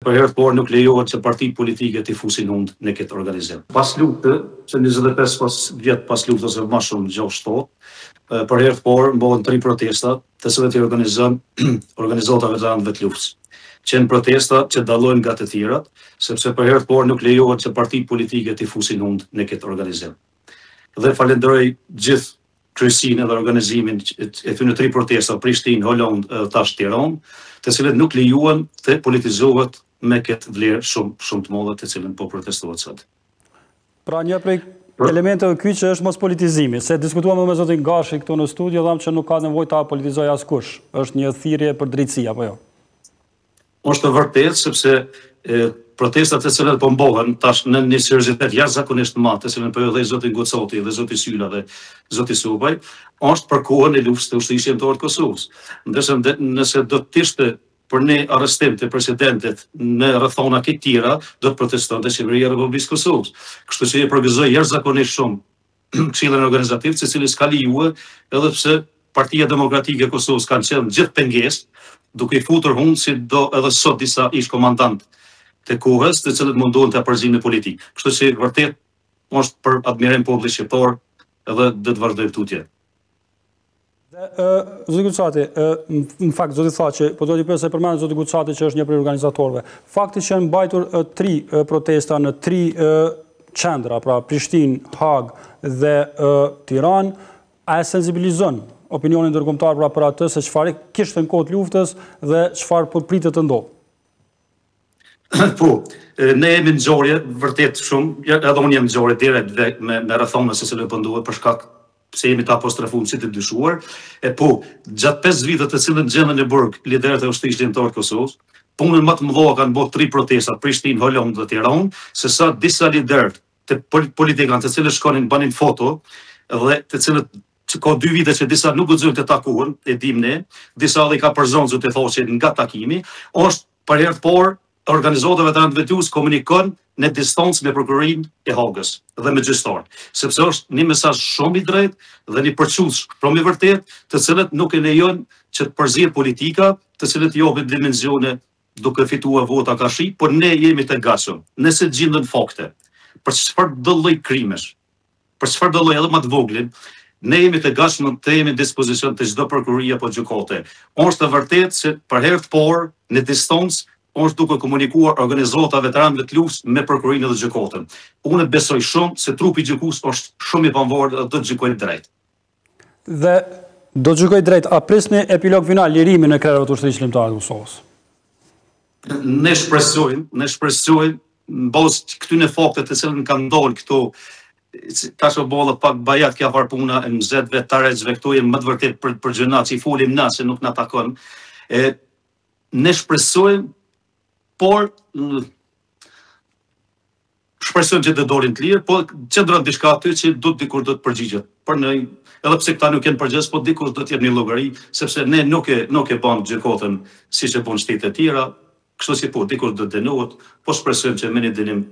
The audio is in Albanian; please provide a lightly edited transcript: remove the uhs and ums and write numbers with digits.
për herë të parë nuk lejohet që partitë politike të fusin hund në këtë organizim. Pas luftës, që 25 vjet pas luftës ose më shumë 6-7, për herë të parë mbohen 3 protesta, të cilat i organizon organizata veteranëve të luftës. Qenë protesta që dallojnë nga të tjerat, sepse për herë të parë nuk lejohet që partitë politike të fusin hund në këtë organizim. Dhe falenderoj gjithë kryesinë dhe organizimin e këtyre 3 protesta, Prishtinë, Hollond, tash Tiranë, të cilët nuk lejuan të politizohet me këtë vlerë shumë të madhe të cilën po protestohet sot. Pra një prej elementeve kyçe është mos politizimi, se diskutuam me zotin Gashi këtu në studio, dhamë që nuk ka nevojë ta politizojë askush. Është një thirrje për drejtësi apo jo? Është vërtet sepse protestat të cilat po mbohen tash në një seriozitet jashtëzakonisht të madh, të cilën po dhe zoti Gocoti dhe zoti Syla dhe zoti Subaj, është për kohën e luftës të ushtrisë shqiptare të Kosovës. Ndërsa nëse do të ishte për ne arrestim të presidentit në rrethona të tjera, do të protestonte qeveria e Republikës Kosovës. Kështu që e përgëzoj jashtëzakonisht shumë Këshillin Organizativ, i cili s'ka lejuar, edhe pse Partia Demokratike e Kosovës kanë qenë gjithë pengesë, duke I futur hund si do edhe sot disa ish komandant të kohës, të cilët mundohen të apërzimin politik. Kështu që vërtet është për admirim popullit shqiptar edhe do të vazhdojë tutje. Zoti Guçati, në fakt zoti tha që po do t'i pyes se përmend zoti Guçati që është një prej organizatorëve. Fakti që janë mbajtur 3 protesta në 3 qendra, pra Prishtinë, Hag dhe Tiranë, a e sensibilizon opinionin ndërkombëtar pra për atë se çfarë kishte në kohë të luftës dhe çfarë po pritet të ndodhë? Po, ne jemi në ngjarje vërtet shumë, edhe unë jam në ngjarje direkt me rrethona se cilën po ndodhet për shkak pse jemi të apostrofuar si të dyshuar. Po, gjatë 5 viteve të cilën gjendën e burg liderët e ushtrisë shqiptare të Kosovës, punën më të mëdha kanë bërë 3 protesta, Prishtinë, Hollond dhe Tiranë, se sa disa liderë të politikanë të cilët shkonin banin foto dhe të cilët që ka 2 vite që disa nuk guxojnë të takohen, e dim ne, disa edhe ka përzonjë të thoshit nga takimi, është për herë të parë organizata veteranëve të luftës komunikon në distancë me prokurorinë e Hagës dhe me gjyqtarët, sepse është një mesazh shumë I drejtë dhe një përçues shumë I vërtet, të cilët nuk e lejon që të përzihet politika, të cilët japin dimensione duke fituar vota kashi, por ne jemi të gatshëm. Nëse gjenden fakte për çfarë do lloj krimesh, për çfarë do lloj edhe më të voglin, ne jemi të gatshëm të jemi në dispozicion të çdo prokurori apo gjykate. Është e vërtetë se për herë të parë në distancë është duke komunikuar organizata veteranëve të luftës me prokurorinë dhe gjykatën. Unë besoj shumë se trupi I gjykues është shumë I pavarur dhe do të gjykojë drejt. Dhe do të gjykojë drejt, a prisni epilog final lirimin e krerave të ushtrisë shqiptare të Kosovës? Ne shpresojmë në bazë këtyre fakteve të cilën kanë ndodhur këto, tash bolla pak bajat kja far puna e mzetve, tarezve, këto janë më të vërtet për gjëna që I folim na se nuk na takon. Ne shpresojmë, por shpresojmë që të dolin të lirë, po qëndron diçka aty që dikur do të përgjigjet. Për ne, edhe pse këta nuk janë përgjegjës, po dikur do të jetë një llogari, sepse ne nuk e bën gjykatën siç e bën shtetet e tjera, kështu që po dikur do të dënohet, po shpresojmë që me një dënim